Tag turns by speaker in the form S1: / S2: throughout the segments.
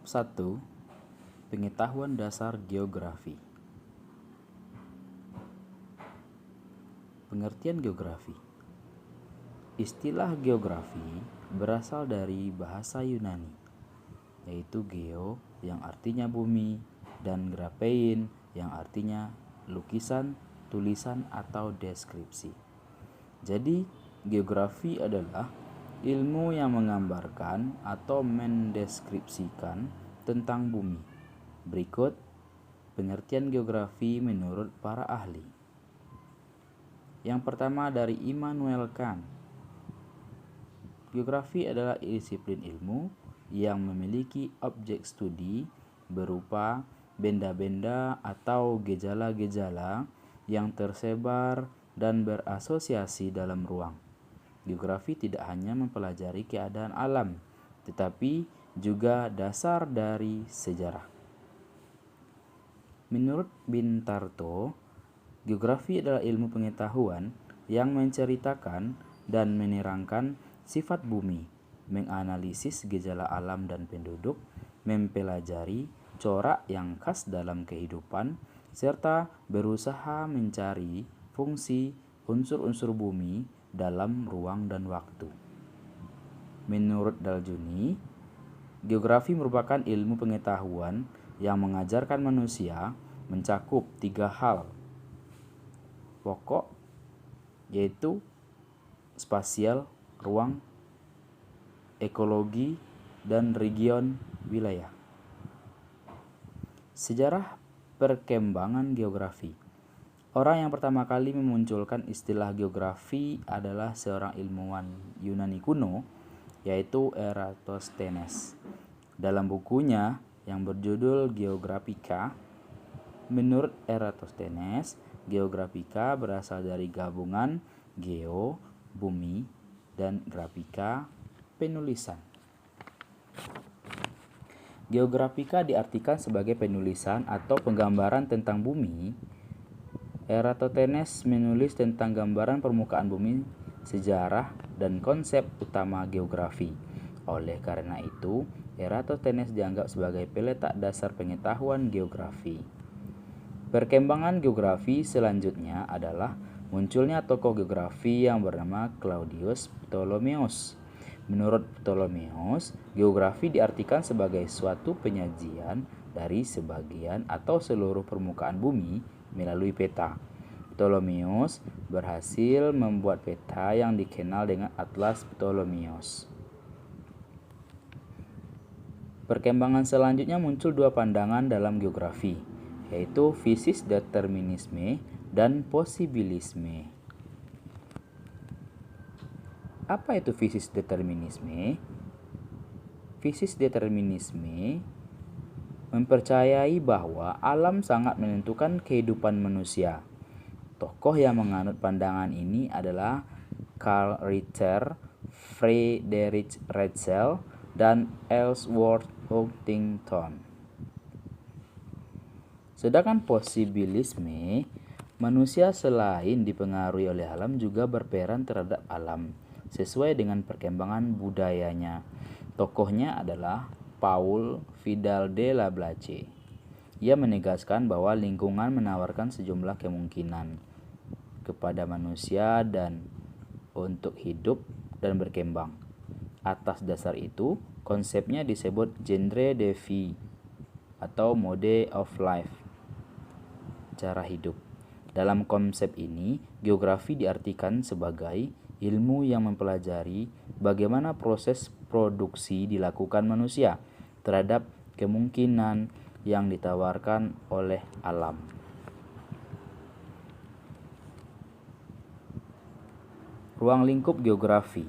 S1: 1. Pengetahuan dasar geografi. Pengertian geografi. Istilah geografi berasal dari bahasa Yunani, yaitu geo yang artinya bumi dan graphein yang artinya lukisan, tulisan, atau deskripsi. Jadi, geografi adalah ilmu yang menggambarkan atau mendeskripsikan tentang bumi. Berikut pengertian geografi menurut para ahli. Yang pertama dari Immanuel Kant. Geografi adalah disiplin ilmu yang memiliki objek studi berupa benda-benda atau gejala-gejala yang tersebar dan berasosiasi dalam ruang. Geografi tidak hanya mempelajari keadaan alam, tetapi juga dasar dari sejarah. Menurut Bintarto, geografi adalah ilmu pengetahuan yang menceritakan dan menerangkan sifat bumi, menganalisis gejala alam dan penduduk, mempelajari corak yang khas dalam kehidupan, serta berusaha mencari fungsi unsur-unsur bumi dalam ruang dan waktu. Menurut Daljuni, geografi merupakan ilmu pengetahuan yang mengajarkan manusia mencakup 3 hal pokok, yaitu spasial, ruang, ekologi, dan region wilayah. Sejarah perkembangan geografi. Orang yang pertama kali memunculkan istilah geografi adalah seorang ilmuwan Yunani kuno, yaitu Eratosthenes. Dalam bukunya yang berjudul Geographika, menurut Eratosthenes, Geographika berasal dari gabungan geo, bumi, dan graphika, penulisan. Geographika diartikan sebagai penulisan atau penggambaran tentang bumi. Eratosthenes menulis tentang gambaran permukaan bumi, sejarah, dan konsep utama geografi. Oleh karena itu, Eratosthenes dianggap sebagai peletak dasar pengetahuan geografi. Perkembangan geografi selanjutnya adalah munculnya tokoh geografi yang bernama Claudius Ptolemeus. Menurut Ptolemeus, geografi diartikan sebagai suatu penyajian dari sebagian atau seluruh permukaan bumi melalui peta. Ptolemeus berhasil membuat peta yang dikenal dengan Atlas Ptolemeus. Perkembangan selanjutnya muncul 2 pandangan dalam geografi, yaitu physis determinisme dan posibilisme. Apa itu physis determinisme? Physis determinisme mempercayai bahwa alam sangat menentukan kehidupan manusia. Tokoh yang menganut pandangan ini adalah Karl Ritter, Friedrich Ratzel, dan Ellsworth Huntington. Sedangkan posibilisme, manusia selain dipengaruhi oleh alam juga berperan terhadap alam sesuai dengan perkembangan budayanya. Tokohnya adalah Paul Vidal de la Blache. Ia menegaskan bahwa lingkungan menawarkan sejumlah kemungkinan kepada manusia dan untuk hidup dan berkembang. Atas dasar itu, konsepnya disebut genre de vie atau mode of life, cara hidup. Dalam konsep ini, geografi diartikan sebagai ilmu yang mempelajari bagaimana proses produksi dilakukan manusia terhadap kemungkinan yang ditawarkan oleh alam. Ruang lingkup geografi.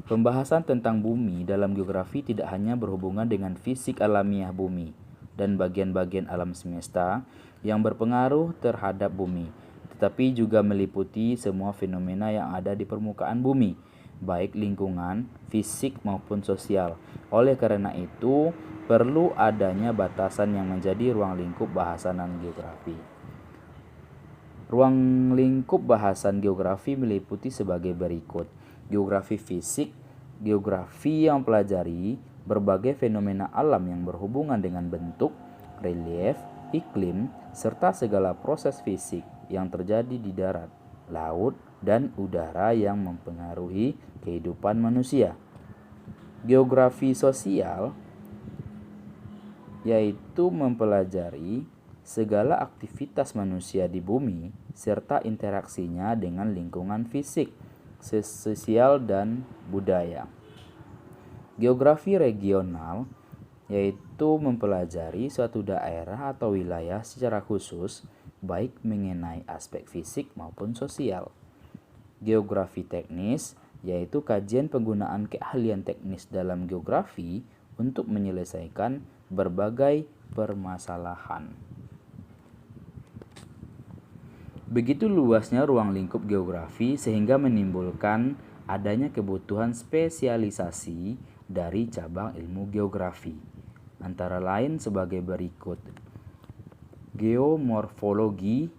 S1: Pembahasan tentang bumi dalam geografi tidak hanya berhubungan dengan fisik alamiah bumi dan bagian-bagian alam semesta yang berpengaruh terhadap bumi, tetapi juga meliputi semua fenomena yang ada di permukaan bumi, baik lingkungan, fisik maupun sosial. Oleh karena itu, perlu adanya batasan yang menjadi ruang lingkup bahasan geografi. Ruang lingkup bahasan geografi meliputi sebagai berikut. Geografi fisik, geografi yang mempelajari berbagai fenomena alam yang berhubungan dengan bentuk, relief, iklim, serta segala proses fisik yang terjadi di darat, laut, dan udara yang mempengaruhi kehidupan manusia. Geografi sosial yaitu mempelajari segala aktivitas manusia di bumi serta interaksinya dengan lingkungan fisik, sosial, dan budaya. Geografi regional yaitu mempelajari suatu daerah atau wilayah secara khusus, baik mengenai aspek fisik maupun sosial. Geografi teknis yaitu kajian penggunaan keahlian teknis dalam geografi untuk menyelesaikan berbagai permasalahan. Begitu luasnya ruang lingkup geografi sehingga menimbulkan adanya kebutuhan spesialisasi dari cabang ilmu geografi, antara lain sebagai berikut. Geomorfologi,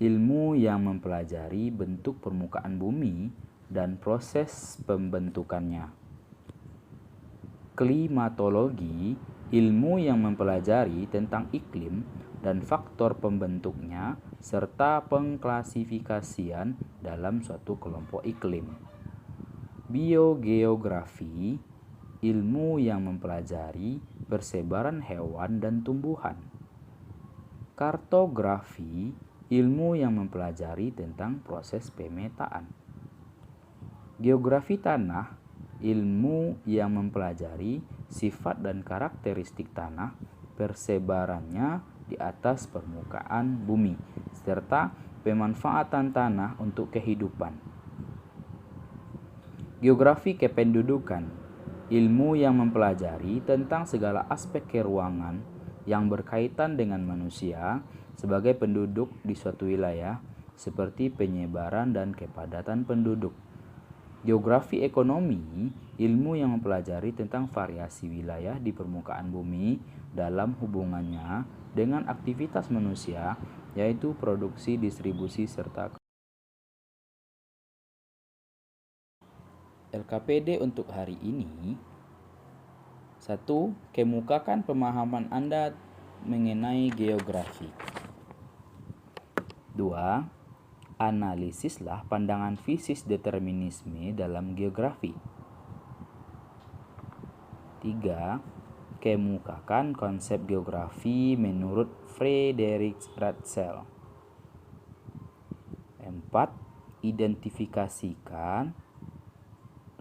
S1: ilmu yang mempelajari bentuk permukaan bumi dan proses pembentukannya. Klimatologi, ilmu yang mempelajari tentang iklim dan faktor pembentuknya serta pengklasifikasian dalam suatu kelompok iklim. Biogeografi, ilmu yang mempelajari persebaran hewan dan tumbuhan. Kartografi, ilmu yang mempelajari tentang proses pemetaan. Geografi tanah, ilmu yang mempelajari sifat dan karakteristik tanah, persebarannya di atas permukaan bumi, serta pemanfaatan tanah untuk kehidupan. Geografi kependudukan, ilmu yang mempelajari tentang segala aspek keruangan yang berkaitan dengan manusia sebagai penduduk di suatu wilayah, seperti penyebaran dan kepadatan penduduk. Geografi ekonomi, ilmu yang mempelajari tentang variasi wilayah di permukaan bumi dalam hubungannya dengan aktivitas manusia, yaitu produksi, distribusi, serta LKPD untuk hari ini. 1. Kemukakan pemahaman Anda mengenai geografi. 2. Analisislah pandangan fisis determinisme dalam geografi. 3. Kemukakan konsep geografi menurut Friedrich Ratzel. 4. Identifikasikan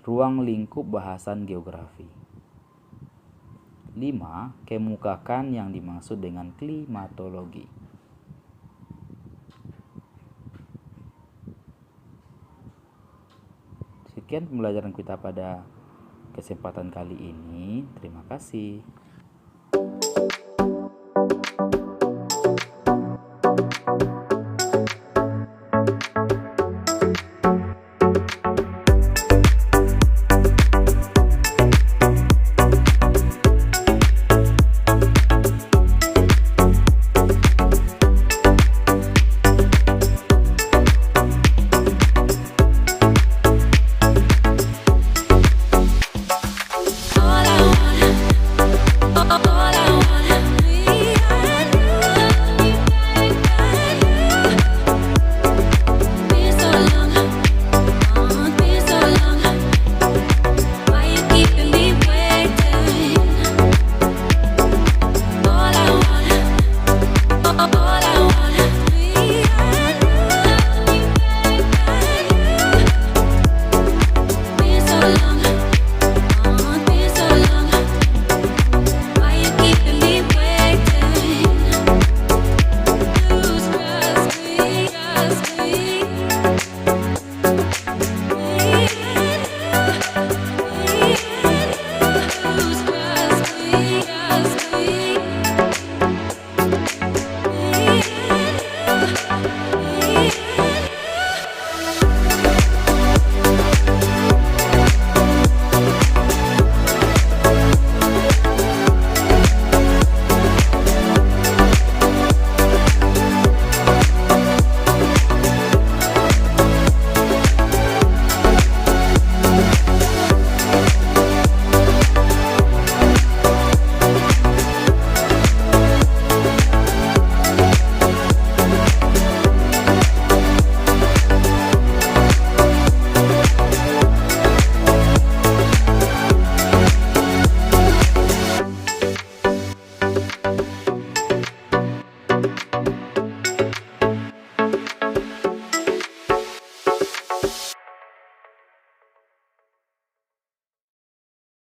S1: ruang lingkup bahasan geografi. 5. Kemukakan yang dimaksud dengan klimatologi. Sekian pembelajaran kita pada kesempatan kali ini. Terima kasih.